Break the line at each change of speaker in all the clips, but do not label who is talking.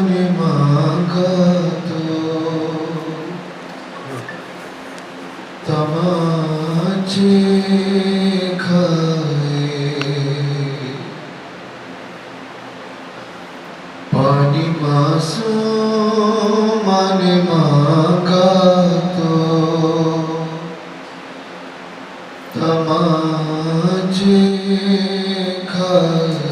نے مانگا تو تماچے کھائے، پانی معصوم نے مانگا تو تماچے کھائے،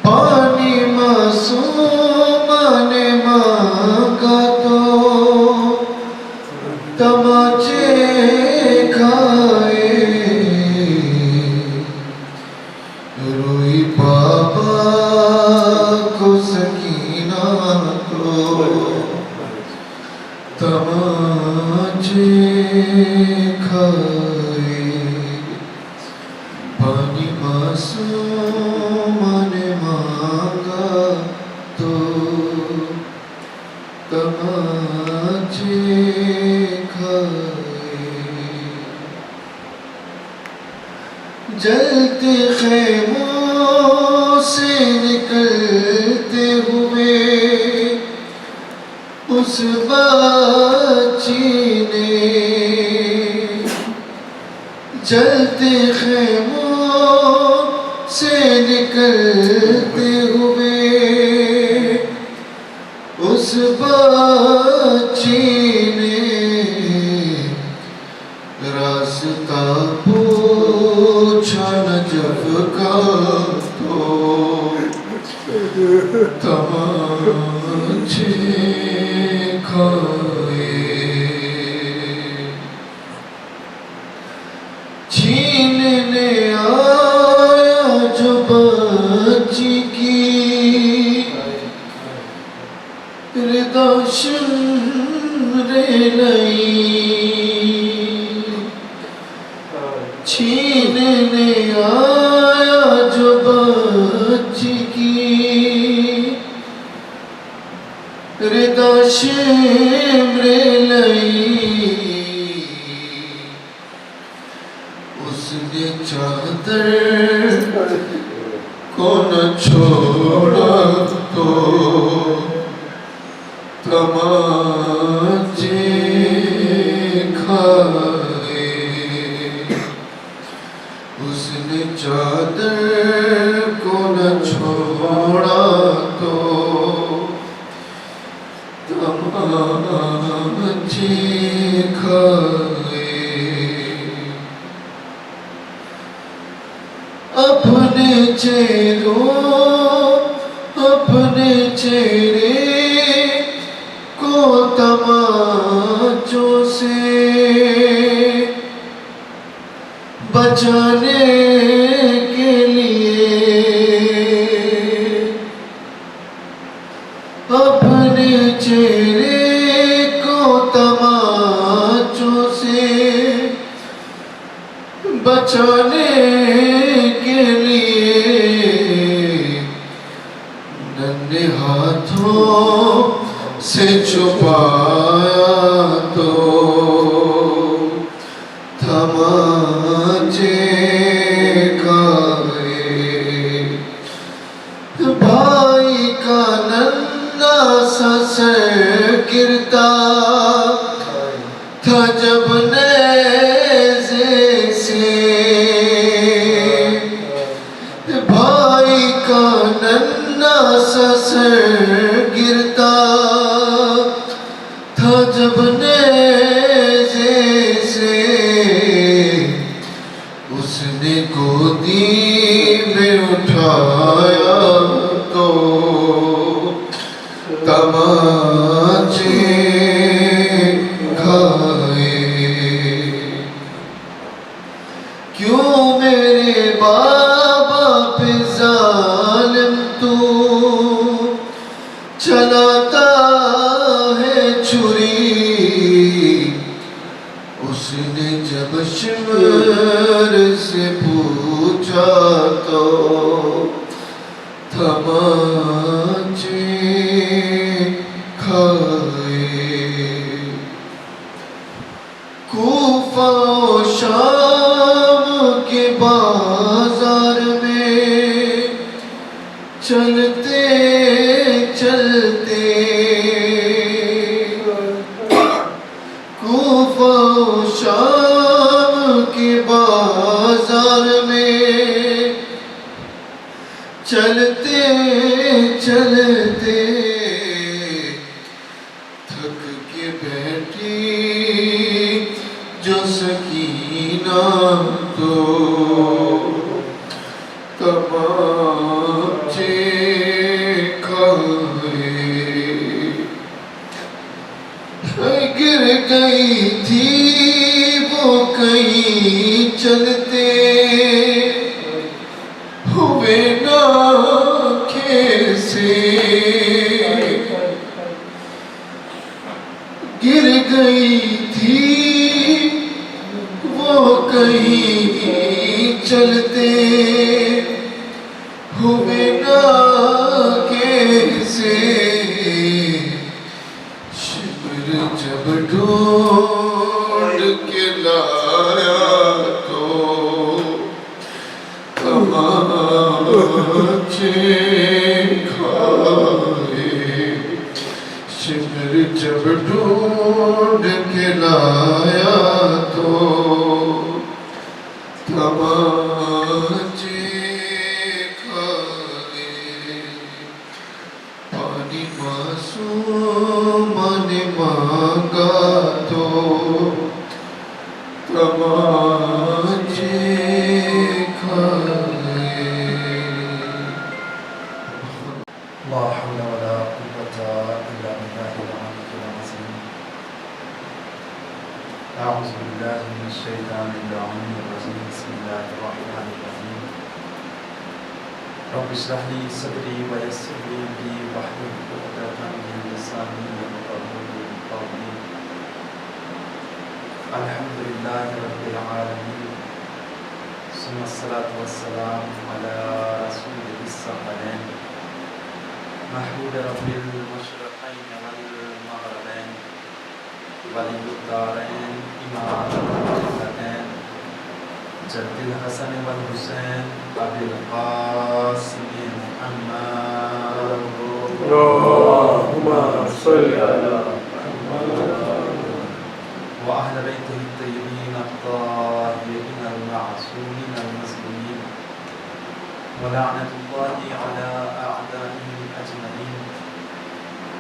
پانی معصوم نے مانگا تو تماچے کھائے، روئی بابا کو سکینہ تو تماچے کھائے، پانی معصوم نے مانگا تو تماچے کھائے، جلتے خیموں سے نکلتے ہوئے اس بچی نے، جلتے خیموں سے نکلتے ہوئے اس بچی نے راستہ پوچھا نہ جب کا تو تماچے کھائے، چھیننے آیا جو بچی کی ردا شمر لئی، چھیننے آیا جو بچی کی ردا شمر لئی، اس نے چادر کو نہ چھوڑا تو تماچے کھائے، اس نے چادر کو نہ چھوڑا تو تماچے کھائے، اپنے چہرے کو تماچوں سے بچانے کے لیے، اپنے چہرے کو تماچوں سے بچانے کے لیے ننھے ہاتھوں سے چھپایا تو تماچے کھائے، بھائی کا ننھا سا سر گرتا تھا جب نیزے سے، بھائی کا ننھا سا سر گرتا تھا جب نیزے سے، اس نے گودی میں اٹھایا تو تماچے کھائے، کیوں میرے بابا پہ ظالم تو چلاتا ہے چھری، اس نے جب شمر سے پوچھا تو تماچے کھائے، کوفہ و شام کے بازار کے بیٹھی جو سکینہ تو تماچے کھائے گر گئی تھی وہ کہیں چلتے ہوئے نہ کیسے گر گئی تھی وہ کہیں چلتے ہوئے نہ کیسے شبر جب ڈھونڈ کے لایا تو تماچے کھائے شبر جب ڈھونڈ کے لایا تو تماچے کھائے پانی معصوم نے مانگا تو تماچے کھائے
لا حول ولا قوة إلا بالله العلي العظيم. أعوذ بالله من الشيطان اللعين الرجيم. بسم الله الرحمن الرحيم. رب اشرح لي صدري ويسر لي أمري واحلل عقدة من لساني يفقهوا قولي. الحمد لله رب العالمين ثم الصلاة والسلام على رسوله الثقلين محمود رب المشرقين والمغربين ولي الدارين إمام الملتين جد الحسن والحسين أبي القاسم محمد
اللهم صل على
وأهل بيته الطيبين الطاهرين المعصومين المسلمين ولعنة الله على أعدائهم أجمعين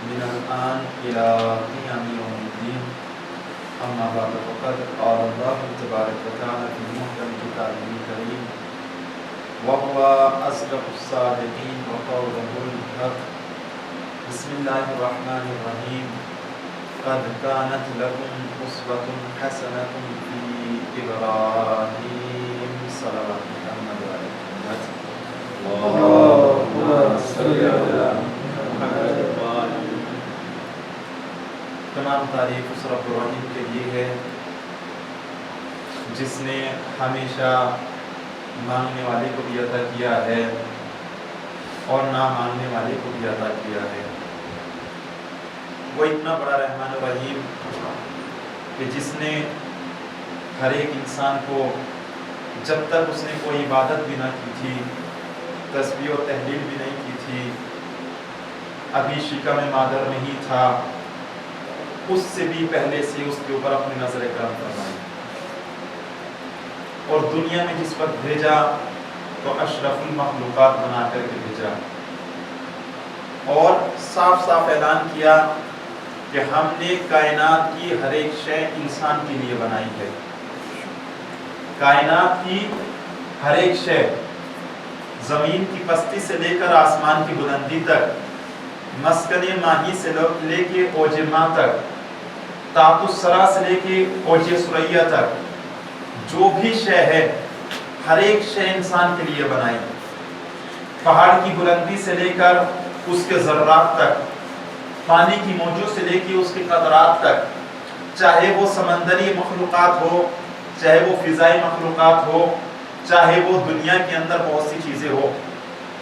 من الآن إلى قيام يوم الدين. أما بعد فقد قال الله تبارك وتعالى في محكم كتابه الكريم وهو أصدق الصادقين وقوله الحق. بسم الله الرحمن الرحيم. قد كانت لكم أسوة حسنة في إبراهيم صلوات محمد وعلى محمد.
اللهم صل على محمد.
تمام تعریف اس رب الرحیم کے لیے ہے جس نے ہمیشہ مانگنے والے کو بھی عطا کیا ہے اور نہ مانگنے والے کو بھی عطا کیا ہے. وہ اتنا بڑا رحمان الرحیم کہ جس نے ہر ایک انسان کو جب تک اس نے کوئی عبادت بھی نہ کی تھی، تسبیح و تحلیل بھی نہیں کی تھی، ابھی شکم مادر نہیں تھا، اس سے بھی پہلے سے اس کے اوپر اپنی نظر کرم فرمائی اور دنیا میں جس وقت بھیجا تو اشرف المخلوقات بنا کر کے بھیجا اور صاف صاف اعلان کیا کہ ہم نے کائنات کی ہر ایک شے انسان کے لیے بنائی ہے. کائنات کی ہر ایک شے، زمین کی پستی سے لے کر آسمان کی بلندی تک، مسکن ماہی سے لے کے اوج ماں تک، تحت الثری سے لے کے اوج ثریا تک، جو بھی شے ہے ہر ایک شے انسان کے لیے بنائی. پہاڑ کی بلندی سے لے کر اس کے ذرات تک، پانی کی موجوں سے لے کے اس کے قطرات تک، چاہے وہ سمندری مخلوقات ہو، چاہے وہ فضائی مخلوقات ہو، چاہے وہ دنیا کے اندر بہت سی چیزیں ہو،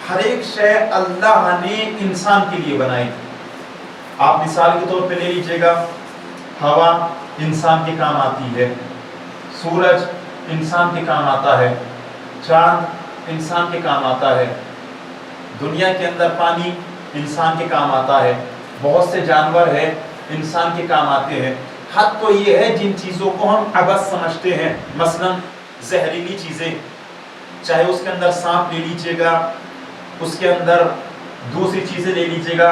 ہر ایک شے اللہ نے انسان کے لیے بنائی. آپ مثال کے طور پہ لے لیجئے گا، ہوا انسان کے کام آتی ہے، سورج انسان کے کام آتا ہے، چاند انسان کے کام آتا ہے، دنیا کے اندر پانی انسان کے کام آتا ہے، بہت سے جانور ہیں انسان کے کام آتے ہیں. حد تو یہ ہے جن چیزوں کو ہم عبث سمجھتے ہیں، مثلا زہریلی چیزیں، چاہے اس کے اندر سانپ لے لیجئے گا، اس کے اندر دوسری چیزیں لے لیجئے گا،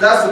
10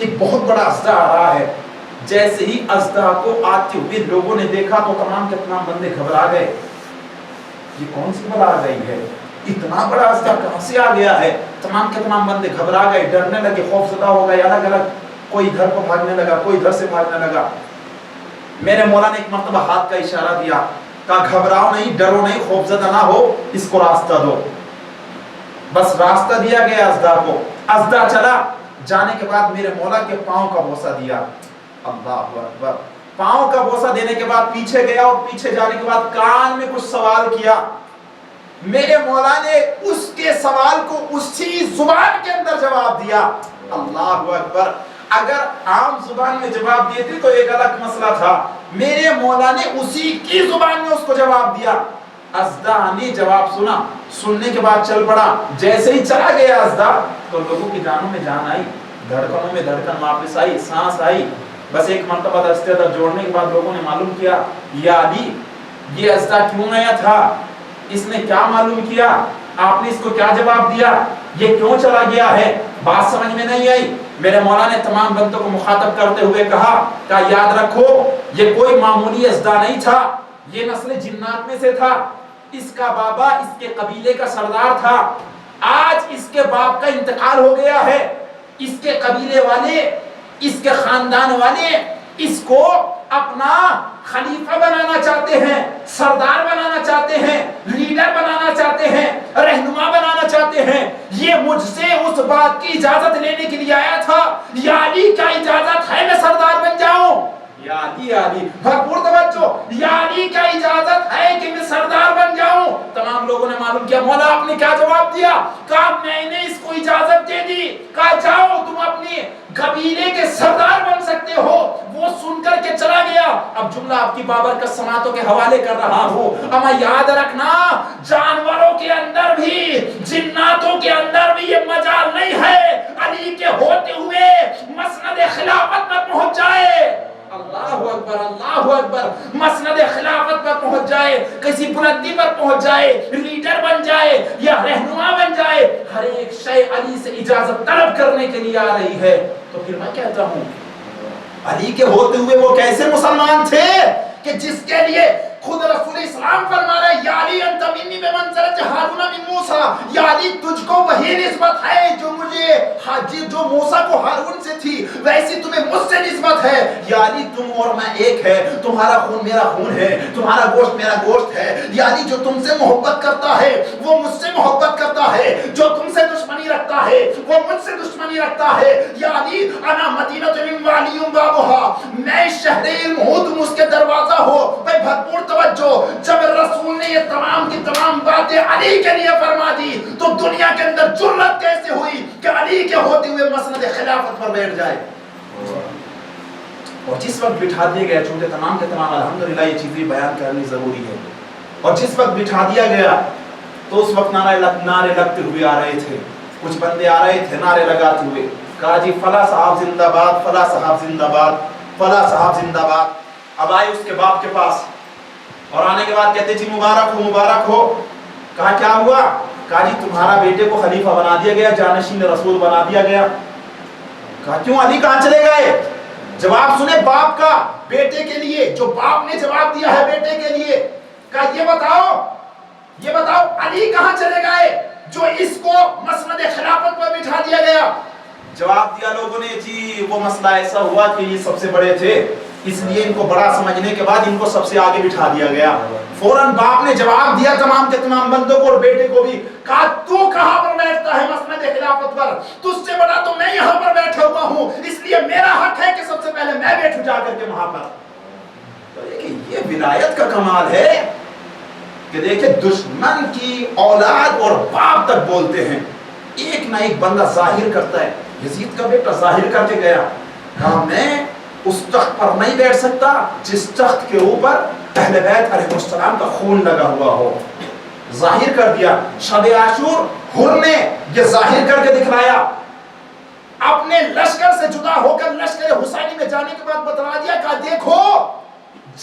ایک بہت بڑا اژدہا آ رہا ہے. جیسے ہی اژدہا کو آتے ہوئے لوگوں نے دیکھا تو تمام کے تمام بندے گھبرا گئے. یہ کون سی بلا آ گئی ہے؟ اتنا بڑا اژدہا کہاں سے آ گیا ہے؟ تمام کے تمام بندے گھبرا گئے، ڈرنے لگے، خوف زدہ ہو گئے، الگ الگ، کوئی ادھر کو بھاگنے لگا، کوئی ادھر سے بھاگنے لگا. میرے مولا نے ایک مرتبہ ہاتھ کا اشارہ دیا، کہا گھبراؤ نہیں، ڈرو نہیں، خوف زدہ نہ ہو، اس کو راستہ دو. بس راستہ دیا گیا اژدہا کو. اژدہا چلا، جانے کے بعد میرے مولا کے پاؤں کا بوسہ دیا. اللہ اکبر. پاؤں کا بوسہ دینے کے بعد پیچھے گیا اور پیچھے جانے کے بعد کان میں کچھ سوال کیا. میرے مولا نے اس کے سوال کو اسی زبان کے اندر جواب دیا. اللہ اکبر. اگر عام زبان میں جواب دیتے تو ایک الگ مسئلہ تھا. میرے مولا نے اسی کی زبان میں اس کو جواب دیا. اژدہا نے جواب سنا، سننے کے بعد چل پڑا. جیسے ہی چلا گیا اژدہا تو لوگوں کی جانوں میں جان آئی، دھڑکنوں میں دھڑکن واپس آئی، سانس آئی. بس ایک مرتبہ دستے در جوڑنے کے بعد لوگوں نے معلوم کیا، یا علی یہ اژدہا کیوں آیا تھا، اس نے کیا معلوم کیا، آپ نے اس کو کیا جواب دیا، یہ کیوں چلا گیا ہے. بات سمجھ میں نہیں آئی. میرے مولا نے تمام بندوں کو مخاطب کرتے ہوئے کہا کہ یاد رکھو یہ کوئی معمولی اژدہا نہیں تھا، یہ نسل جنات میں سے تھا. اس کا بابا اس کے قبیلے کا سردار تھا. آج اس کے باپ کا انتقال ہو گیا ہے. اس کے قبیلے والے، اس کے خاندان والے اس کو اپنا خلیفہ بنانا چاہتے ہیں، سردار بنانا چاہتے ہیں، لیڈر بنانا چاہتے ہیں، رہنما بنانا چاہتے ہیں. یہ مجھ سے اس بات کی اجازت لینے کے لیے آیا تھا، یا علی کا اجازت ہے میں سردار بن جاؤں. یا علی بھرپور توجہ، یا علی کا اجازت ہے کہ میں سردار بن جاؤں. تمام لوگوں نے معلوم کیا مولا آپ نے کیا جواب دیا. کہا میں نے اس کو اجازت دے دی، کہا جاؤ تم اپنی قبیلے کے سردار بن سکتے ہو. وہ سن کر کے چلا گیا. اب جملہ آپ کی بابرکت سماعتوں کے حوالے کر رہا ہوں، اما یاد رکھنا جانوروں کے اندر بھی، جناتوں کے اندر بھی یہ مجال نہیں ہے علی کے ہوتے ہوئے مسند خلافت پر پہنچ جائے. اللہ اکبر، اللہ اکبر. مسند خلافت پر پہنچ جائے، کسی بلندی پر پہنچ جائے، لیڈر بن جائے یا رہنما بن جائے، ہر ایک شے علی سے اجازت طلب کرنے کے لیے آ رہی ہے. تو پھر میں کہتا ہوں علی کے ہوتے ہوئے وہ کیسے مسلمان تھے کہ جس کے لیے خود رسول اسلام فرما رہا ہے یا علی انت منی بمنزلت ہارون من موسیٰ، یا علی تجھ کو وہی نسبت ہے جو مجھے جو موسیٰ کو ہارون سے تھی ویسی تمہیں مجھ سے نسبت ہے. یا علی تم اور میں ایک ہے، تمہارا خون میرا خون ہے، تمہارا گوشت میرا گوشت ہے. یا علی جو تم سے محبت کرتا ہے وہ مجھ سے محبت کرتا ہے، جو تم سے دشمنی رکھتا ہے وہ مجھ سے دشمنی رکھتا ہے. یا علی انا مدینۃ والی بابھا، میں شہر علم ہوں تم اس کے دروازہ ہو. بھائی بھرپور توجہ، جب رسول نے یہ تمام کی تمام باتیں علی کے لیے فرما دی تو دنیا کے اندر جرأت کیسے ہوئی کہ علی کے ہوتے ہوئے مسند خلافت پر بیٹھ جائے. اور جس وقت بٹھا دیے گئے، چونکہ تمام کے تمام الحمدللہ یہ چیزیں بیان کرنی ضروری ہے، اور جس وقت بٹھا دیا گیا تو اس وقت نعرے لگتے ہوئے آ رہے تھے. کچھ بندے آ رہے تھے نعرے لگاتے ہوئے، کہا جی فلاں صاحب زندہ باد، فلاں صاحب زندہ باد، فلاں صاحب زندہ باد. اب آئے اس کے باپ کے پاس اور آنے کے بعد کہتے جی مبارک ہو مبارک ہو. کہا کیا ہوا؟ کہا جی تمہارا بیٹے کو خلیفہ بنا دیا گیا، جانشین رسول بنا دیا گیا. کہا کیوں علی کہاں چلے گئے؟ جواب سنے باپ کا بیٹے کے لیے، جو باپ نے جواب دیا ہے بیٹے کے لیے. کہا یہ بتاؤ علی کہاں چلے گئے جو اس کو مسند خلافت پر بٹھا دیا گیا؟ جواب دیا لوگوں نے جی وہ مسئلہ ایسا ہوا کہ یہ سب سے بڑے تھے، اس لیے ان کو بڑا سمجھنے کے بعد ان کو سب سے آگے بٹھا دیا گیا. فوراً باپ نے جواب دیا تمام کے تمام بندوں کو اور بیٹے کو بھی. کہا تو کہاں پر بیٹھتا ہے مسند خلافت پر؟ تجھ سے بڑا تو میں یہاں پر بیٹھا ہوا ہوں، اس لیے میرا حق ہے کہ سب سے پہلے میں بیٹھوں جا کر کے وہاں پر. تو یہ ولایت کا کمال ہے کہ دیکھیں دشمن کی اولاد اور باپ تک بولتے ہیں. ایک نہ ایک بندہ ظاہر کرتا ہے. یزید کا بیٹا ظاہر کر کے گیا، کہا میں اس تخت پر نہیں بیٹھ سکتا جس تخت کے اوپر اہل بیت علیہ السلام کا خون لگا ہوا ہو. ظاہر کر دیا. شب عاشور حر نے یہ ظاہر کر کے دکھلایا. اپنے لشکر سے جدا ہو کر لشکر حسینی میں جانے کے بعد بتلا دیا کہ دیکھو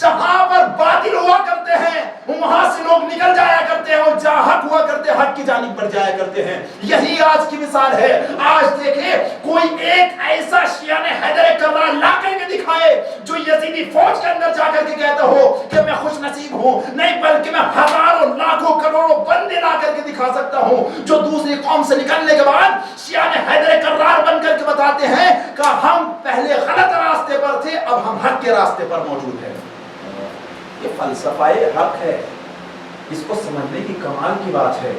جہاں پر باطل ہوا کرتے کرتے ہیں وہاں سے لوگ نکل جایا کرتے ہیں اور جہاں حق ہوا کرتے حق کی جانب بڑھ جایا کرتے ہیں. یہی آج کی مثال ہے. آج دیکھیں کوئی ایک ایسا شیعہ نے حیدر کرار لا کر کے دکھائے جو یزیدی فوج کے اندر جا کر کے کہتا ہو کہ میں خوش نصیب ہوں, نہیں بلکہ میں ہزاروں لاکھوں کروڑوں بندے لا کر کے دکھا سکتا ہوں جو دوسری قوم سے نکلنے کے بعد شیعہ نے حیدر کرار بن کر کے بتاتے ہیں کہ ہم پہلے غلط راستے پر تھے, اب ہم حق کے راستے پر موجود ہیں. یہ فلسفہ حق ہے, اس کو سمجھنے کی کمال کی بات ہے.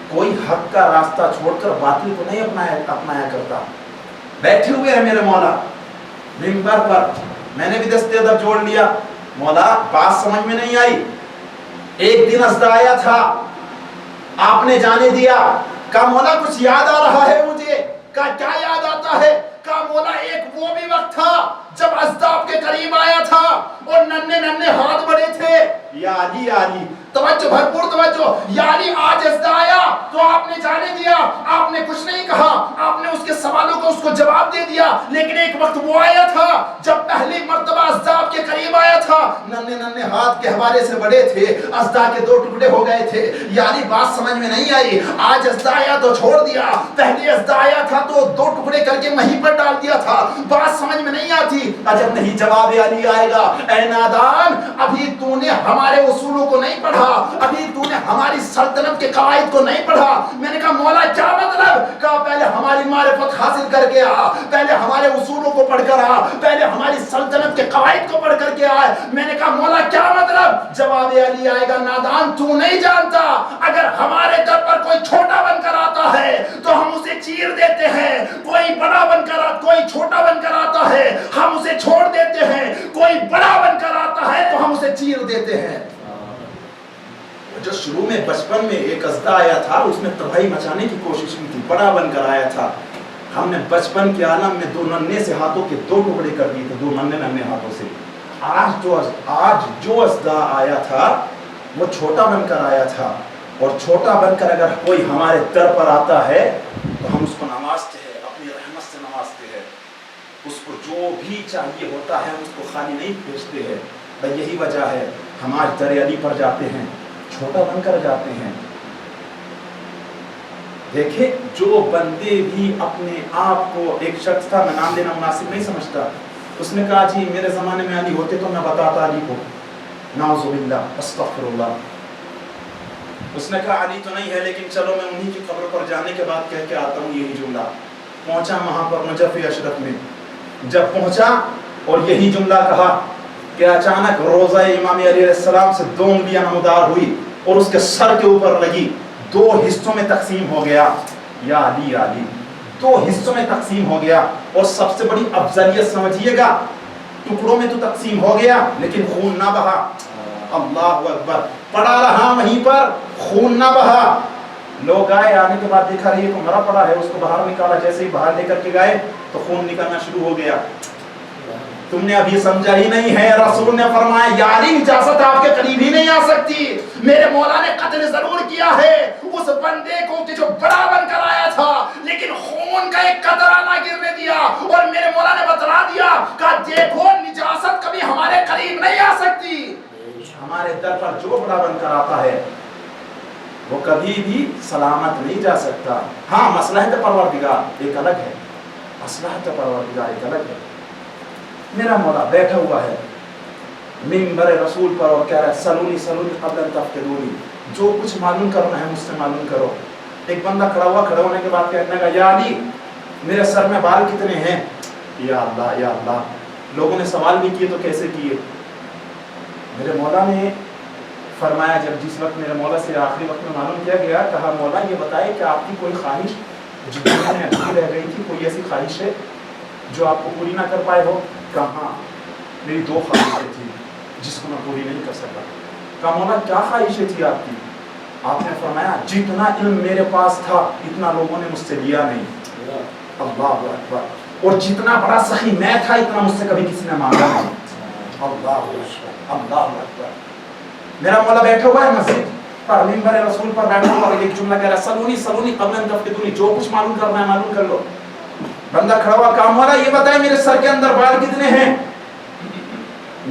کوئی حق کا راستہ چھوڑ کر باطل کو نہیں اپنایا کرتا. بیٹھے ہوئے ہیں میرے مولا منبر پر, میں نے بھی دست ادب جوڑ لیا. مولا بات سمجھ میں نہیں آئی, ایک دن ازدہ آیا تھا, آپ نے جانے دیا. کہا مولا کچھ یاد آ رہا ہے مجھے. کہا کیا یاد آتا ہے؟ کہا مولا ایک وہ بھی وقت تھا جب ازداب کے قریب آیا تھا اور ننھے ننھے ہاتھ بڑے تھے. یا علی یا علی, توجہ بھرپور توجہ. یعنی آج ازدہ آیا تو آپ نے جانے دیا, آپ نے کچھ نہیں کہا, آپ نے اس کے سوالوں کو اس کو جواب دے دیا. لیکن ایک وقت وہ آیا تھا جب پہلی مرتبہ ازداب کے قریب آیا تھا, ننھے ننھے ہاتھ کے حوالے سے بڑے تھے, ازدہ کے 2 ٹکڑے ہو گئے تھے. یعنی بات سمجھ میں نہیں آئی. آج ازدہ آیا تو چھوڑ دیا, پہلے ازدہ آیا تھا تو 2 ٹکڑے کر کے وہیں پر ڈال دیا تھا. بات سمجھ میں نہیں آتی. عجب نہیں جواب علی آئے گا, اے نادان ابھی تو نے ہمارے اصولوں کو نہیں پڑھا, ابھی تو نے ہماری سلطنت کے قواعد کو نہیں پڑھا. میں نے کہا مولا کیا مطلب؟ کہا پہلے ہماری معرفت حاصل کر کے آ, پہلے ہمارے اصولوں کو پڑھ کر آ, پہلے ہماری سلطنت کے قواعد کو پڑھ کر کے آئے. میں نے کہا مولا کیا مطلب؟ جواب علی آئے گا, نادان تو نہیں جانتا, اگر ہمارے در پر کوئی چھوٹا بن کر آتا ہے تو ہم اسے چیر دیتے ہیں, کوئی بڑا بن کر کوئی چھوٹا بن کر آتا ہے ہم اسے چھوڑ دیتے ہیں, کوئی بڑا بن کر آتا ہے تو ہم اسے چیر دیتے ہیں. جو شروع میں بچپن میں ایک ازدہ آیا تھا اس میں تباہی مچانے کی کوشش کی تھی, بڑا بن کر آیا تھا. ہم نے بچپن کے عالم میں 2 ننھے سے ہاتھوں کے 2 ٹکڑے کر دیے تھے, 2 ننھے ہاتھوں سے. آج جو ازدہ آیا تھا وہ چھوٹا بن کر آیا تھا, اور چھوٹا بن کر اگر کوئی ہمارے در پر آتا ہے تو ہم اس کو نوازتے ہیں, اپنی رحمت سے نوازتے ہیں, اس کو جو بھی چاہیے ہوتا ہے اس کو خالی نہیں بھیجتے ہیں. یہی وجہ ہے ہم آج در علی پر جاتے ہیں, چھوٹا بن کر جاتے ہیں. دیکھیں جو بندے بھی اپنے آپ کو, ایک شخص تھا, میں نام لینا مناسب نہیں سمجھتا, اس نے کہا جی میرے زمانے میں علی ہوتے تو میں بتاتا علی کو, نعوذ باللہ استغفر اللہ. اس نے کہا علی تو نہیں ہے لیکن چلو میں انہی کی قبر پر جانے کے بعد کہہ کے آتا ہوں یہی جملہ. پہنچا وہاں پر نجف اشرف میں, جب پہنچا اور یہی جملہ کہا کہ اچانک روزہ امام علی علیہ السلام سے 2 انگلیاں نمودار ہوئی اور اس کے سر کے اوپر لگی, 2 حصوں میں تقسیم ہو گیا. یا علی یا علی, 2 حصوں میں تقسیم ہو گیا. اور سب سے بڑی افضلیت سمجھیے گا, ٹکڑوں میں تو تقسیم ہو گیا لیکن خون نہ بہا. اللہ اکبر, پڑا رہا وہیں پر, خون نہ بہا. لوگ آئے, آنے کے بعد دیکھا رہی ہے تو مرا پڑا ہے, اس کو باہر نکالا, جیسے ہی باہر لے کر کے گئے تو خون نکلنا شروع ہو گیا. تم نے ابھی سمجھا ہی نہیں ہے, رسول نے فرمایا یاری اجازت آپ کے قریب ہی نہیں آ سکتی. میرے مولا نے قتل ضرور کیا ہے اس بندے کو کہ جو بڑا بن کر آیا تھا لیکن خون کا ایک قطرہ نہ گرنے دیا, اور میرے مولا نے بتلا دیا کہ دیکھو نجاست کبھی ہمارے قریب نہیں آ سکتی. ہمارے در پر جو بڑا بن کر آتا ہے وہ کبھی بھی سلامت نہیں جا سکتا. ہاں مصلحت پروردگار ایک الگ ہے, مصلحت پروردگار ایک الگ ہے. میرا مولا بیٹھا ہوا ہے منبر رسول پر اور کہہ رہا ہے سلونی سلونی قبل ان تفتنونی, جو کچھ معلوم کرنا ہے مجھ سے معلوم کرو. ایک بندہ کھڑا ہوا, کھڑا ہونے کے بعد کہنے لگا یا علی میرے سر میں بال کتنے ہیں؟ یا اللہ یا اللہ. لوگوں نے سوال بھی کیے تو کیسے کیے؟ میرے مولا نے فرمایا, جب جس وقت میرے مولا سے آخری وقت میں معلوم کیا گیا, کہا مولا یہ بتائے کہ آپ کی کوئی خواہش جو دنیا میں ابھی رہ گئی تھی, کوئی ایسی خواہش ہے جو آپ کو پوری نہ کر پائے ہو؟ کہاں میری 2 خواہشیں تھیں جس کو میں پوری نہیں کر سکا. کہا مولا کیا خواہشیں تھی آپ کی؟ آپ نے فرمایا جتنا علم میرے پاس تھا اتنا لوگوں نے مجھ سے لیا نہیں. اللہ اکبر. اور جتنا بڑا سخی میں تھا اتنا مجھ سے کبھی کسی نے مانگا نہیں. اللہ اکبر اللہ اکبر. میرا مولا بیٹھا ہوا ہے مسجد پر, منبر رسول پر بیٹھا ہوا, ایک جملہ کہہ رہا ہے سلونی سلونی قبل ان تفتنونی, جو کچھ معلوم کرنا ہے معلوم کر لو. بندہ کھڑا ہوا, کہا مولا یہ بتائے میرے سر کے اندر بال کتنے ہیں؟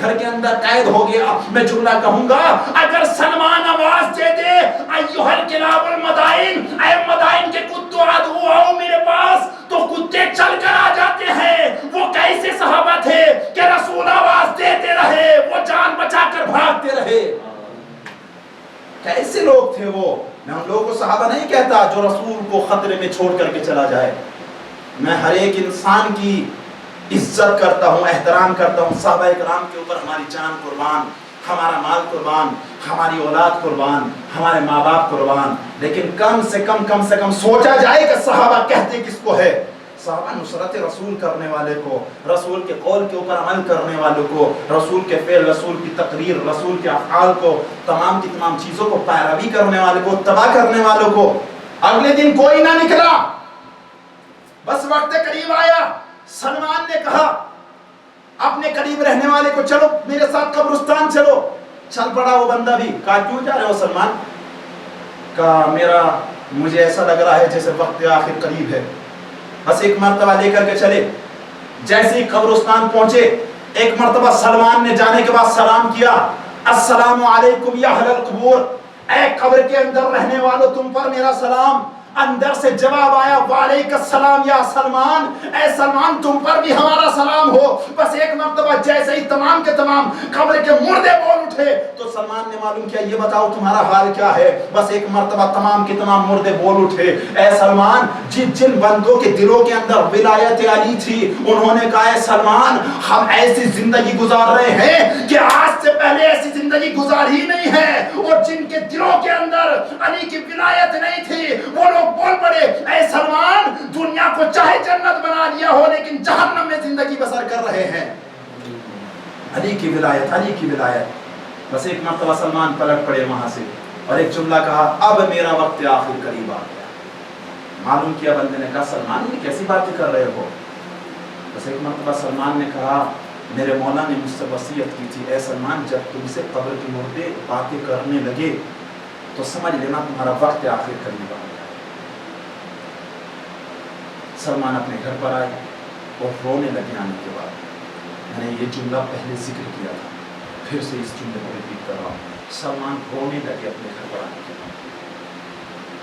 گھر کے اندر قید ہو گیا، میں جملہ کہوں گا، اگر سلمان آواز دے دے ایھا الکلاب المدائن، اے مدائن کے کتوں ادعو آؤ میرے پاس، تو کتے چل کر آ جاتے ہیں۔ وہ کیسے صحابہ تھے کہ رسول آواز دیتے رہے وہ جان بچا کر بھاگتے رہے، کیسے لوگ تھے وہ؟ میں ان لوگوں کو صحابہ نہیں کہتا جو رسول کو خطرے میں چھوڑ کر کے چلا جائے، میں ہر ایک انسان کی عزت کرتا ہوں، احترام کرتا ہوں۔ صحابہ اکرام کے اوپر ہماری جان قربان، ہمارا مال قربان، ہماری اولاد قربان، ہمارے ماں باپ قربان، لیکن کم سے کم سوچا جائے کہ صحابہ کہتے کس کو ہے؟ صحابہ نصرت رسول کرنے والے کو، رسول کے قول کے اوپر عمل کرنے والوں کو، رسول کے فعل، رسول کی تقریر، رسول کے افعال کو، تمام کی تمام چیزوں کو پیروی کرنے والوں کو، تباہ کرنے والوں کو۔ اگلے دن کوئی نہ نکلا، بس وقت قریب آیا، سلمان نے کہا اپنے قریب رہنے والے کو چلو میرے ساتھ قبرستان چلو، چل پڑا وہ بندہ بھی۔ کہا کیوں جا رہے ہو سلمان؟ کہا مجھے ایسا لگ رہا ہے جیسے وقت آخر قریب ہے، بس ایک مرتبہ لے کر کے چلے۔ جیسے ہی قبرستان پہنچے، ایک مرتبہ سلمان نے جانے کے بعد سلام کیا، السلام علیکم یا اہل القبور، اے قبر کے اندر رہنے والو تم پر میرا سلام۔ اندر سے جواب آیا، وعلیکم السلام یا سلمان، اے سلمان تم پر بھی ہمارا سلام ہو۔ بس ایک مرتبہ جیسے ہی تمام کے تمام قبر کے مردے بول اٹھے تو سلمان نے معلوم کیا یہ بتاؤ تمہارا حال کیا ہے؟ بس ایک مرتبہ تمام کے تمام مردے بول اٹھے، اے سلمان جن بندوں کے دلوں کے اندر ولایت علی تھی انہوں نے کہا، اے سلمان ہم ایسی زندگی گزار رہے ہیں کہ آج سے پہلے ایسی زندگی گزاری نہیں ہے، اور جن کے دلوں کے اندر علی کی ولایت نہیں تھی وہ لوگ بول پڑے، اے سلمان دنیا کو چاہے جنت بنا لیا ہو لیکن جہنم میں زندگی بسر کر رہے ہیں۔ علی کی ولایت، علی کی ولایت۔ بس ایک مرتبہ سلمان پلٹ پڑے وہاں سے اور ایک جملہ کہا، اب میرا وقت آخر قریب آ گیا۔ معلوم کیا بندے نے کہا، سلمان یہ کیسی باتیں کر رہے ہو؟ بس ایک مرتبہ سلمان نے کہا، میرے مولا نے مجھ سے وصیت کی تھی، اے سلمان جب تم سے قبر کے مردے باتیں کرنے لگے تو سمجھ لینا تمہارا وقت آخر قریب آ گیا۔ سلمان اپنے گھر پر آئے اور رونے لگے۔ آنے کے بعد میں نے یہ جملہ پہلے ذکر کیا تھا، پھر سے اس جملے کو ریپیٹ کر رہا ہوں۔ سلمان رونے لگے اپنے گھر پر آنے کے بعد۔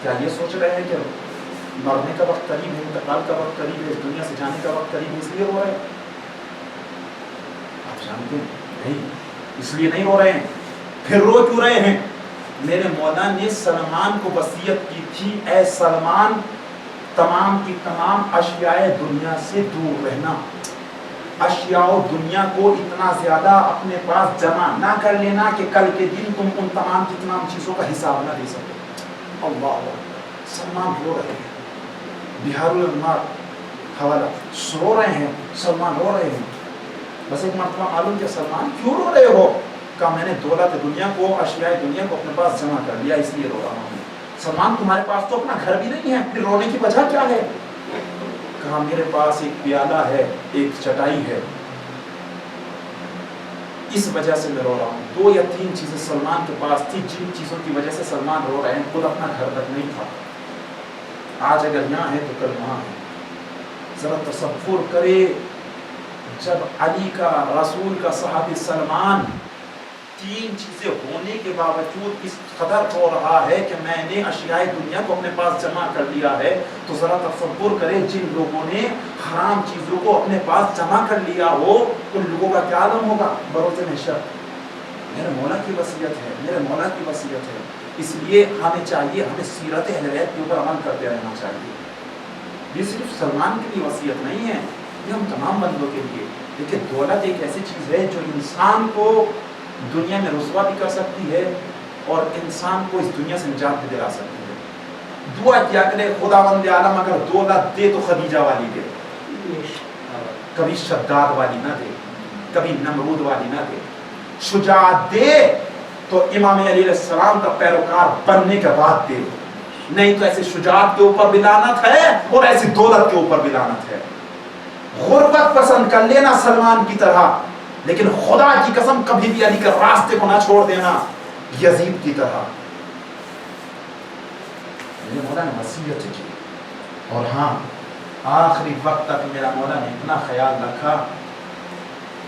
کیا یہ سوچ رہے ہیں کہ مرنے کا وقت قریب ہے، انتقال کا وقت قریب ہے، اس دنیا سے جانے کا وقت قریب ہے اس لیے رو رہے ہیں؟ آپ جانتے ہیں نہیں، اس لیے نہیں رو رہے ہیں۔ پھر رو کیوں رہے ہیں؟ میرے مولا نے سلمان کو وصیت کی تھی، اے سلمان تمام کی تمام اشیاء دنیا سے دور رہنا، اشیاء دنیا کو اتنا زیادہ اپنے پاس جمع نہ کر لینا کہ کل کے دن تم ان تمام کی تمام چیزوں کا حساب نہ دے سکو۔ اللہ، سلمان رو رہے ہیں، بہار الانوار حوالہ سو رہے ہیں، سلمان رو رہے ہیں۔ بس ایک مرتبہ معلوم کہ سلمان کیوں رو رہے ہو؟ کہا میں نے دولت دنیا کو، اشیاء دنیا کو اپنے پاس جمع کر لیا اس لیے رو رہا ہوں۔ سلمان تمہارے پاس تو اپنا گھر بھی نہیں ہے، پھر رونے کی وجہ کیا ہے؟ کہا میرے پاس ایک پیالہ ہے، ایک چٹائی ہے، اس وجہ سے میں رو رہا ہوں۔ 2 یا 3 چیزیں سلمان کے پاس تھی جن چیزوں کی وجہ سے سلمان رو رہے ہیں، خود اپنا گھر تک نہیں تھا۔ آج اگر یہاں ہے تو کل وہاں ہے۔ ذرا تصور کرے جب علی کا، رسول کا صحابی سلمان 3 چیزیں ہونے کے باوجود اس قدر رو رہا ہے کہ میں نے اشیاء دنیا کو اپنے پاس جمع کر لیا ہے، تو ذرا تصور کرے جن لوگوں نے حرام چیزوں کو اپنے پاس جمع کر لیا ہو ان لوگوں کا کیا عالم ہوگا بروز محشر۔ میرے مولا کی وصیت ہے، میرے مولا کی وصیت ہے، اس لیے ہمیں چاہیے، ہمیں سیرت اہل بیت کے اوپر عمل کرتے رہنا چاہیے۔ یہ صرف سلمان کے لیے وصیت نہیں ہے، یہ ہم تمام بندوں کے لیے۔ لیکن دولت ایک ایسی چیز ہے جو انسان کو دنیا میں رسوا بھی کر سکتی ہے اور انسان کو اس دنیا سے نجات بھی دلا سکتی ہے۔ دعا کیا کرے خداوند عالم اگر دولت دے تو خدیجہ والی دے، کبھی شداد والی نہ دے، کبھی نمرود والی نہ دے۔ شجاعت دے تو امام علی علیہ السلام کا پیروکار بننے کے بعد دے، نہیں تو ایسے شجاعت کے اوپر بھی لعنت ہے اور ایسی دولت کے اوپر بھی لعنت ہے۔ غربت پسند کر لینا سلمان کی طرح، لیکن خدا کی قسم کبھی بھی علی کے راستے کو نہ چھوڑ دینا یزید کی طرح۔ میرے مولا نے وصیت کی، اور ہاں آخری وقت تک میرا مولا نے اتنا خیال رکھا،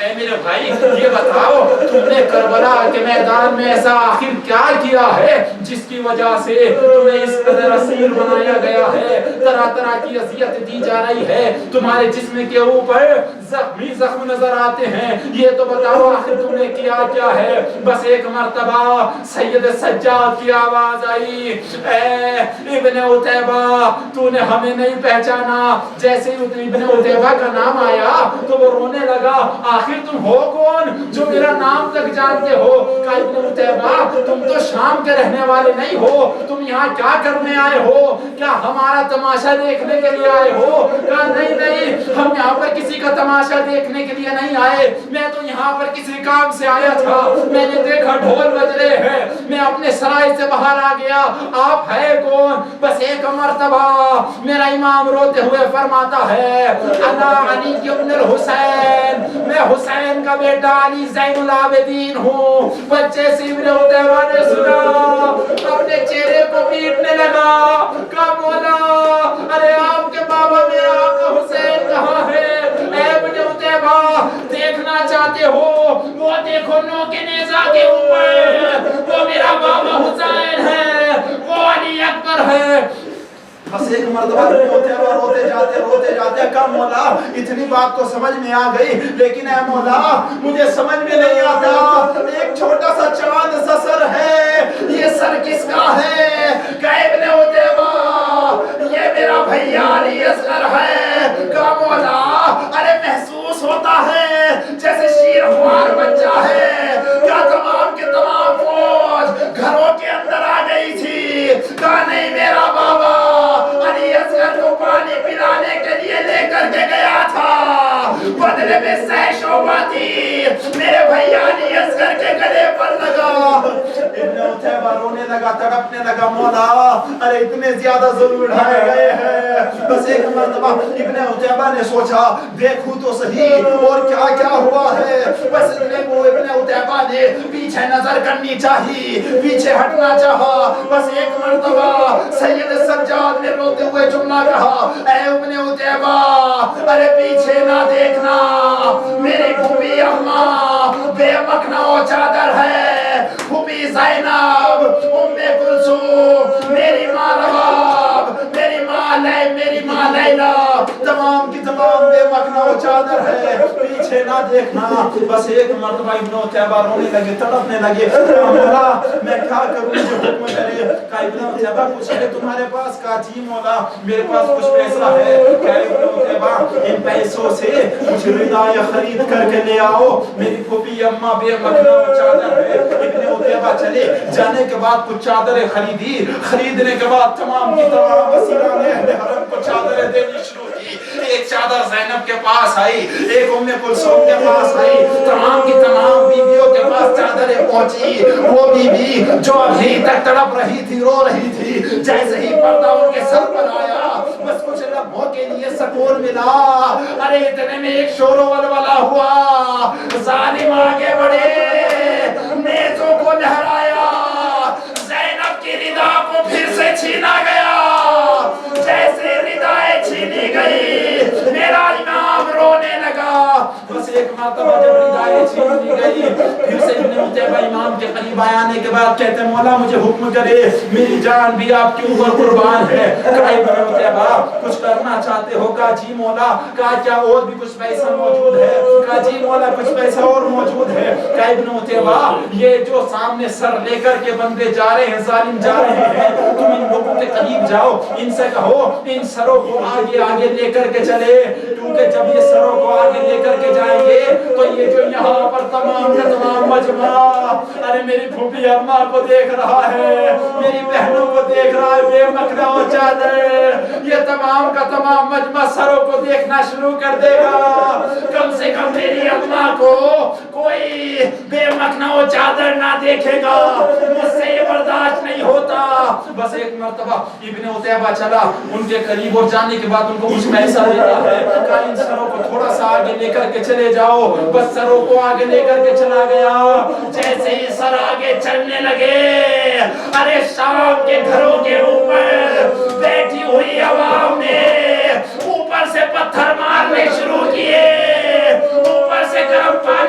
اے میرے بھائی یہ بتاؤ تم نے کربلا کے میدان میں ایسا آخر کیا کیا ہے جس کی وجہ سے تمہیں اس قدر اسیر بنایا گیا ہے، طرح طرح کی اذیت دی جا رہی ہے، تمہارے جسم کے اوپر زخم نظر آتے ہیں، یہ تو بتاؤ آخر تم نے کیا کیا ہے؟ بس ایک مرتبہ سید سجاد کی آواز آئی اے ابن عتیبہ تو نے ہمیں نہیں پہچانا؟ جیسے ہی ابن عتیبہ کا نام آیا تو وہ رونے لگا، آخر تم ہو کون جو میرا نام تک جانتے ہو؟ کہا ابن عتیبہ تم تو شام کے رہنے والے نہیں ہو، تم یہاں کیا کرنے آئے ہو؟ کیا ہمارا تماشا دیکھنے کے لیے آئے ہو؟ کہا نہیں نہیں، ہم یہاں پر کسی کا تماشا دیکھنے کے لیے نہیں آئے، میں تو یہاں پر کسی کام سے آیا تھا، میں نے دیکھا ڈھول بج رہے ہیں، میں اپنے سرائے سے باہر آ گیا، آپ ہے کون؟ بس ایک مرتبہ میرا امام روتے ہوئے فرماتا ہے انا علی ابن الحسین، میں حسین کا بیٹا علی زین العابدین ہوں۔ بچے سے ابن عتیبہ نے سنا، اپنے چہرے کو پیٹنے لگا، کہا مولا ارے آپ کے بابا میرا آقا حسین کہاں ہے؟ اے ابن عتیبہ دیکھنا چاہتے ہو وہ دیکھو نو کے نیزہ کے اوپر، وہ میرا بابا حسین ہے، وہ علی اکبر ہے۔
بس ایک مرتبہ روتے جاتے کہا مولا اتنی بات تو سمجھ میں آ گئی، لیکن اے مولا مجھے سمجھ میں نہیں آتا، ایک چھوٹا سا چاند سا سر ہے، یہ سر کس کا ہے؟ کہا ابن عتیبہ یہ میرا بھیا علی اصغر ہے۔ کہا مولا ارے محسوس ہوتا ہے جیسے شیر خوار بچہ ہے۔ کیا تمام کے تمام فوج گھروں کے اندر آ گئی تھی؟ کہا نہیں میرا بابا علی اصغر کو پانی پلانے کے لیے لے کر کے گیا تھا، بدلے میں سہ شعبہ تھی میرے بھائی علی اصغر کے گلے پر لگا۔ ابن عتیبہ رونے لگا، تڑپنے لگا، مولا ارے اتنے زیادہ ضرور اڑائے گئے ہیں۔ بس ایک مرتبہ ابن عتیبہ نے سوچا دیکھوں تو صحیح اور کیا کیا ہوا ہے۔ بس ابن عتیبہ نے پیچھے نظر کرنی چاہی، پیچھے ہٹنا چاہا۔ بس ایک مرتبہ سید سجاد نے روتے ہوئے جملہ کہا اے ابن عتیبہ ارے پیچھے نہ دیکھنا، میری پھوپھی اماں بے مکھنہ چادر ہے، پھوپھی زینب، ام کلثوم، میری ماں رباب، میری ماں لیلا، تمام کی تمام بے مکھنہ چادر ہے، پیچھے نہ دیکھنا۔ بس ایک مرتبہ ابن عتیبہ رونے لگے، تڑپنے لگے، مولا میں کیا کروں مجھے حکم کرے۔ کہا ابن عتیبہ کچھ ہے تمہارے پاس؟ کہا جی مولا میرے پاس کچھ پیسہ ہے۔ کہا ابن عتیبہ ان پیسوں سے مجھے ردائے خرید کر کے لے آؤ، میری پھوپھی اماں بے مکھنہ چادر ہے۔ ابن عتیبہ چلے، جانے کے بعد کچھ چادریں خریدی، خریدنے کے بعد تمام کی تمام اسیران اہل حرم کو چادریں دینی شروع کی۔ ایک چادر زینب کے پاس آئی، ایک ام کلثوم کے پاس آئی، تمام کی تمام بیویوں کے پاس چادریں پہنچی۔ وہ بیوی جو ابھی تک تڑپ رہی تھی، رو رہی تھی، جیسے ہی پردہ ان کے سر پر آیا بس کچھ لمحوں کے لیے سکون ملا۔ ارے اتنے میں ایک شور و ولولہ ہوا، ظالم آگے بڑھے، نیزوں کو لہرایا، زینب کی ردا کو پھر سے چھینا گیا۔ جیسے ردائیں چھینی گئی میرا امام رونے لگا۔ بس ایک مرتبہ جب ردائیں چھینی گئی پھر سے ابن عتیبہ امام کے قریب آنے کے بعد کہتے ہیں مولا مجھے حکم کرے، میری جان بھی آپ کے اوپر قربان ہے۔ کہا ابن عتیبہ کچھ کرنا چاہتے ہو؟ کہا جی مولا۔ کہا کیا اور بھی کچھ پیسہ موجود ہے؟ کہا جی مولا کچھ پیسہ اور موجود ہے۔ کہا ابن عتیبہ یہ جو سامنے سر لے کر کے بندے جا رہے ہیں، ظالم جا رہے ہیں، تم ان لوگوں کے قریب جاؤ، ان سے کہو ان سروں کو آگے آگے لے کر کے چلے، کیونکہ جب یہ سروں کو آگے لے کر کے جائیں گے تو یہ جو یہاں پر تمام کا تمام مجمع ارے میری پھوپھی اماں کو دیکھ رہا ہے، میری بہنوں کو دیکھ رہا ہے بے مکھنہ و چادر، یہ تمام کا تمام مجمع سروں کو دیکھنا شروع کر دے گا۔ کم سے کم میری اماں کو کوئی بے مکھنہ و چادر نہ دیکھے گا، مجھ سے یہ برداشت نہیں ہوتا۔ بس ایک مرتبہ ابن عتیبہ چلا ان کے قریب اور جانے کے بعد ان کو کچھ پیسہ دیتا ہے۔ کہا ان سروں کو تھوڑا سا آگے لے کر کے چلے جاؤ۔ بس سروں کو آگے لے کر کے چلا گیا۔ جیسے ہی سر آگے چلنے لگے ارے شام کے گھروں کے اوپر بیٹھی ہوئی عوام نے اوپر سے پتھر مارنے شروع کیے،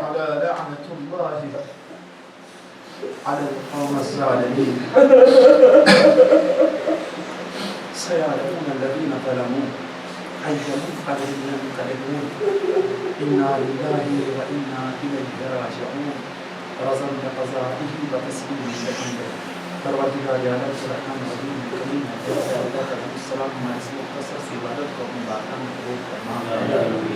على لعنة الله على القوم الظالمين سيعلمون الذين ظلموا أي منقلب ينقلبون إنا لله وإنا إليه راجعون رزق بقضائه وتسليمه بأمره پروردگار عالم الرحمن الرحیم کریم السلام ہمارے مختصر سی عبادت کو اپنی بارگاہ میں قبول فرما۔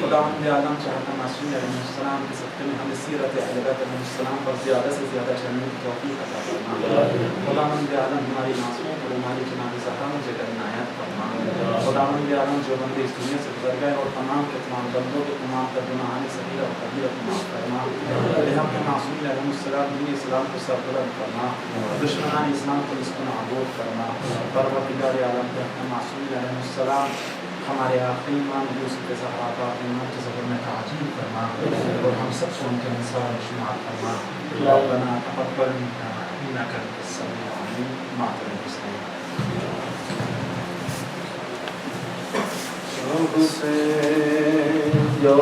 خداوند عالم چاہتا معصوم علیہ السلام کے صدقے میں ہمیں سیرت اہل بیت علیہ السلام پر زیادہ سے زیادہ چلنے کی توفیق عطا فرما۔ خداوند عالم ہماری معصوموں پر ہماری جناب زہرا میں جگہ عنایت فرما۔ خداوند عالم جو بندے اس دنیا سے گزر گئے اور تمام کے تمام بندوں کے تمام کا گناہان صغیرہ اور کبیرہ کو معاف فرما۔ ہم کے معصوم علیہ السلام دین اسلام کو سربلند فرما، دشمنان اسلام کو اس کو نابود کرنا۔ پروردگار عالم کے اپنے معصوم علیہ السلام ہمارے آخری امام یوسف زہرا کا ایمان کے ظہور میں تعجیل فرما اور ہم سب کو ان کے انصار میں شمار فرما۔ ربنا تقبل منا انک انت السمیع العلیم معذ المسلمین۔
حسین یا